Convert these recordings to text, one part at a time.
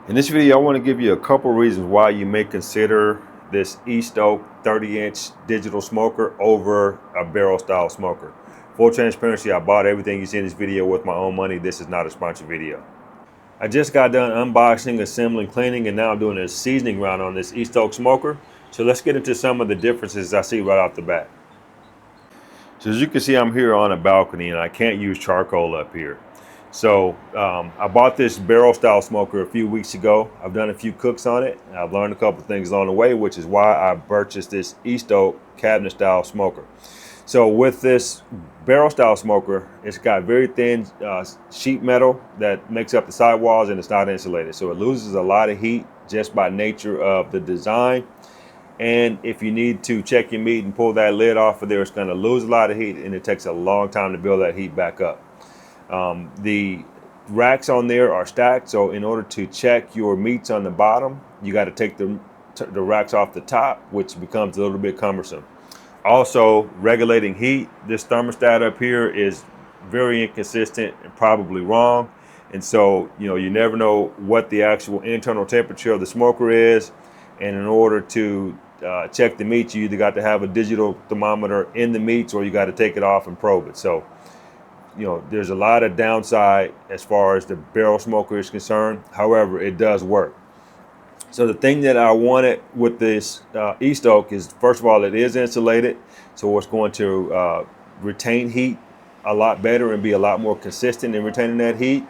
In this video, I want to give you a couple reasons why you may consider this East Oak 30-inch digital smoker over a barrel style smoker. Full transparency, I bought everything you see in this video with my own money. This is not a sponsored video. I just got done unboxing, assembling, cleaning, and now I'm doing a seasoning round on this East Oak smoker. So let's get into some of the differences I see right off the bat. So as you can see, I'm here on a balcony and I can't use charcoal up here. So I bought this barrel style smoker a few weeks ago. I've done a few cooks on it. I've learned a couple things along the way, which is why I purchased this East Oak cabinet style smoker. So with this barrel style smoker, it's got very thin sheet metal that makes up the sidewalls, and it's not insulated. So it loses a lot of heat just by nature of the design. And if you need to check your meat and pull that lid off of there, it's going to lose a lot of heat, and it takes a long time to build that heat back up. The racks on there are stacked, so in order to check your meats on the bottom, you got to take the racks off the top, which becomes a little bit cumbersome. Also, regulating heat, this thermostat up here is very inconsistent and probably wrong, and so you never know what the actual internal temperature of the smoker is. And in order to check the meat, you either got to have a digital thermometer in the meats, or you got to take it off and probe it. So there's a lot of downside as far as the barrel smoker is concerned. However, it does work. So the thing that I wanted with this East Oak is, first of all, it is insulated, so it's going to retain heat a lot better and be a lot more consistent in retaining that heat.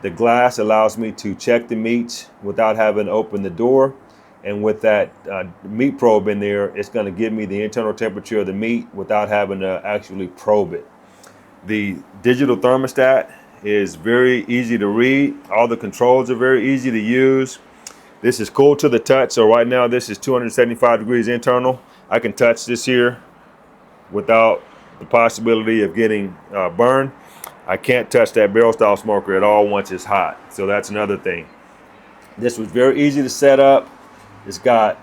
The glass allows me to check the meats without having to open the door. And with that meat probe in there, it's going to give me the internal temperature of the meat without having to actually probe it. The digital thermostat is very easy to read. All the controls are very easy to use. This is cool to the touch. So right now this is 275 degrees internal. I can touch this here without the possibility of getting burned. I can't touch that barrel style smoker at all once it's hot. So that's another thing. This was very easy to set up. It's got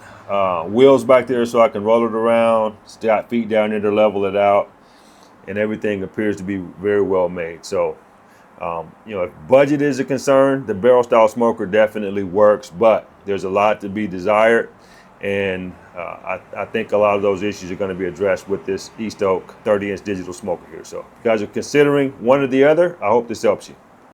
wheels back there so I can roll it around. It's got feet down there to level it out. And everything appears to be very well made. So, if budget is a concern, the barrel style smoker definitely works, but there's a lot to be desired. And I think a lot of those issues are going to be addressed with this East Oak 30-inch digital smoker here. So if you guys are considering one or the other, I hope this helps you.